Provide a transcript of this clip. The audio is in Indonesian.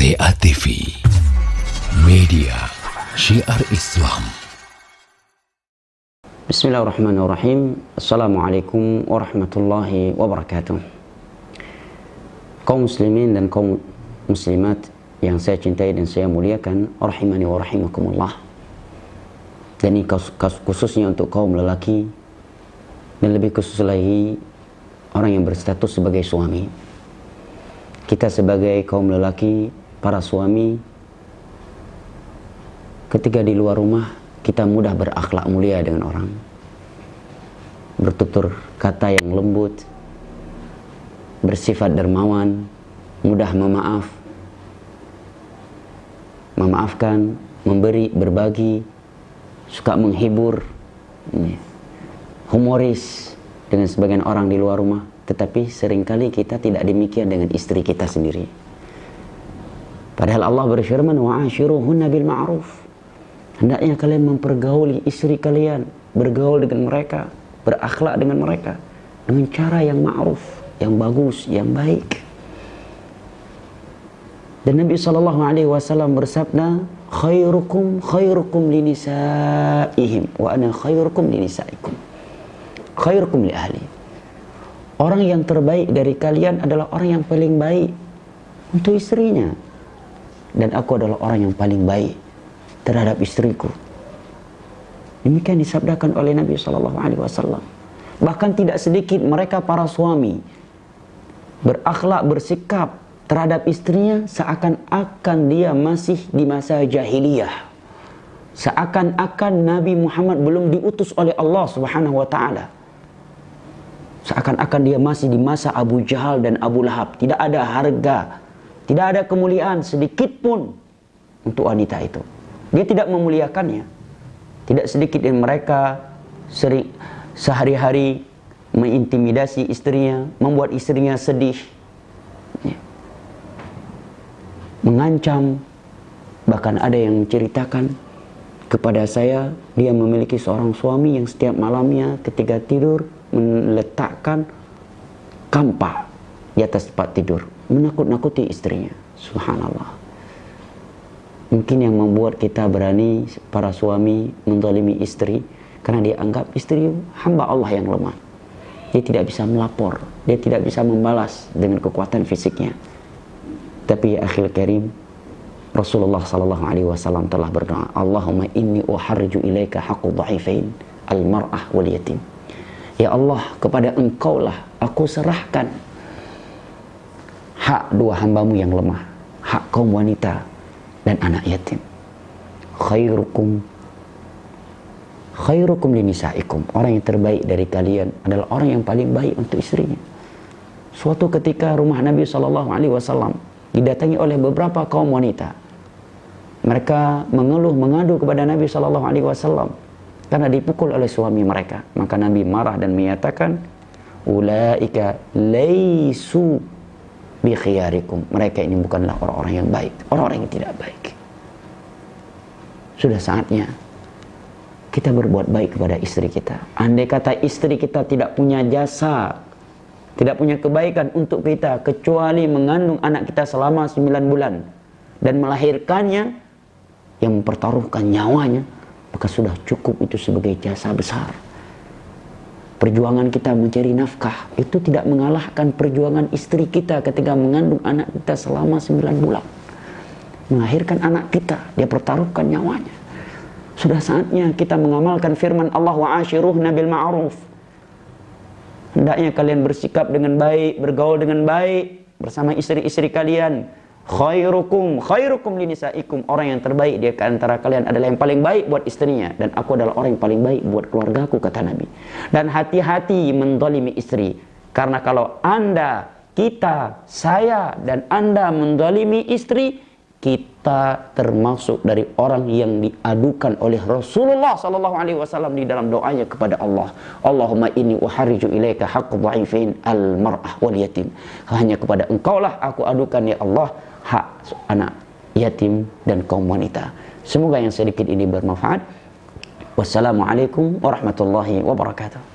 TA TV, media syiar Islam. Bismillahirrahmanirrahim. Assalamualaikum warahmatullahi wabarakatuh. Kaum muslimin dan kaum muslimat yang saya cintai dan saya muliakan, rahimani wa rahimakumullah. Dan ini khususnya untuk kaum lelaki, dan lebih khusus lagi orang yang berstatus sebagai suami. Kita sebagai kaum lelaki, para suami, ketika di luar rumah kita mudah berakhlak mulia dengan orang, bertutur kata yang lembut, bersifat dermawan, mudah memaafkan, memberi, berbagi, suka menghibur, humoris dengan sebagian orang di luar rumah. Tetapi seringkali kita tidak demikian dengan istri kita sendiri. Padahal Allah berfirman, wa'ashiruhunna bil ma'ruf. Hendaknya kalian mempergauli istri kalian, bergaul dengan mereka, berakhlak dengan mereka dengan cara yang ma'ruf, yang bagus, yang baik. Dan Nabi SAW bersabda, khairukum linisaihim wa ana khairukum linisaikum. Khairukum li ahli. Orang yang terbaik dari kalian adalah orang yang paling baik untuk istrinya, dan aku adalah orang yang paling baik terhadap istriku. Demikian disabdakan oleh Nabi SAW. Bahkan tidak sedikit mereka para suami berakhlak, bersikap terhadap istrinya seakan-akan dia masih di masa jahiliyah, seakan-akan Nabi Muhammad belum diutus oleh Allah Subhanahu wa Ta'ala, seakan-akan dia masih di masa Abu Jahal dan Abu Lahab. Tidak ada harga, tidak ada kemuliaan sedikit pun untuk wanita itu. Dia tidak memuliakannya. Tidak sedikit dari mereka sering sehari-hari mengintimidasi istrinya, membuat istrinya sedih, mengancam. Bahkan ada yang menceritakan kepada saya, dia memiliki seorang suami yang setiap malamnya ketika tidur meletakkan kampak di atas tempat tidur, menakut-nakuti istrinya. Subhanallah. Mungkin yang membuat kita berani, para suami, menzalimi istri karena dia anggap istri hamba Allah yang lemah. Dia tidak bisa melapor, dia tidak bisa membalas dengan kekuatan fisiknya. Tapi ya akhil karim, Rasulullah SAW telah berdoa, Allahumma inni uharju ilaika haqqu dha'ifain al-mar'ah wal yatim. Ya Allah, kepada Engkaulah aku serahkan hak dua hambamu yang lemah, hak kaum wanita dan anak yatim. Khairukum linisaikum. Orang yang terbaik dari kalian adalah orang yang paling baik untuk istrinya. Suatu ketika rumah Nabi SAW didatangi oleh beberapa kaum wanita. Mereka mengeluh, mengadu kepada Nabi SAW karena dipukul oleh suami mereka. Maka Nabi marah dan menyatakan, ulaika laisu bi khiyarikum. Mereka ini bukanlah orang-orang yang baik, orang-orang yang tidak baik. Sudah saatnya kita berbuat baik kepada istri kita. Andai kata istri kita tidak punya jasa, tidak punya kebaikan untuk kita kecuali mengandung anak kita selama 9 bulan dan melahirkannya, yang mempertaruhkan nyawanya, maka sudah cukup itu sebagai jasa besar. Perjuangan kita mencari nafkah itu tidak mengalahkan perjuangan istri kita ketika mengandung anak kita selama 9 bulan. Melahirkan anak kita, dia pertaruhkan nyawanya. Sudah saatnya kita mengamalkan firman Allah, wa'ashiruhna bil ma'ruf. Hendaknya kalian bersikap dengan baik, bergaul dengan baik bersama istri-istri kalian. Khairukum linisaikum. Orang yang terbaik di antara kalian adalah yang paling baik buat istrinya, dan aku adalah orang yang paling baik buat keluargaku, kata Nabi. Dan hati-hati menzalimi istri, karena kalau Anda, kita, saya dan Anda menzalimi istri, kita termasuk dari orang yang diadukan oleh Rasulullah SAW di dalam doanya kepada Allah. Allahumma inni uhariju ilaika haqqu dha'ifain al-mar'ah wal yatim. Hanya kepada Engkaulah aku adukan ya Allah hak anak yatim dan kaum wanita. Semoga yang sedikit ini bermanfaat. Wassalamualaikum warahmatullahi wabarakatuh.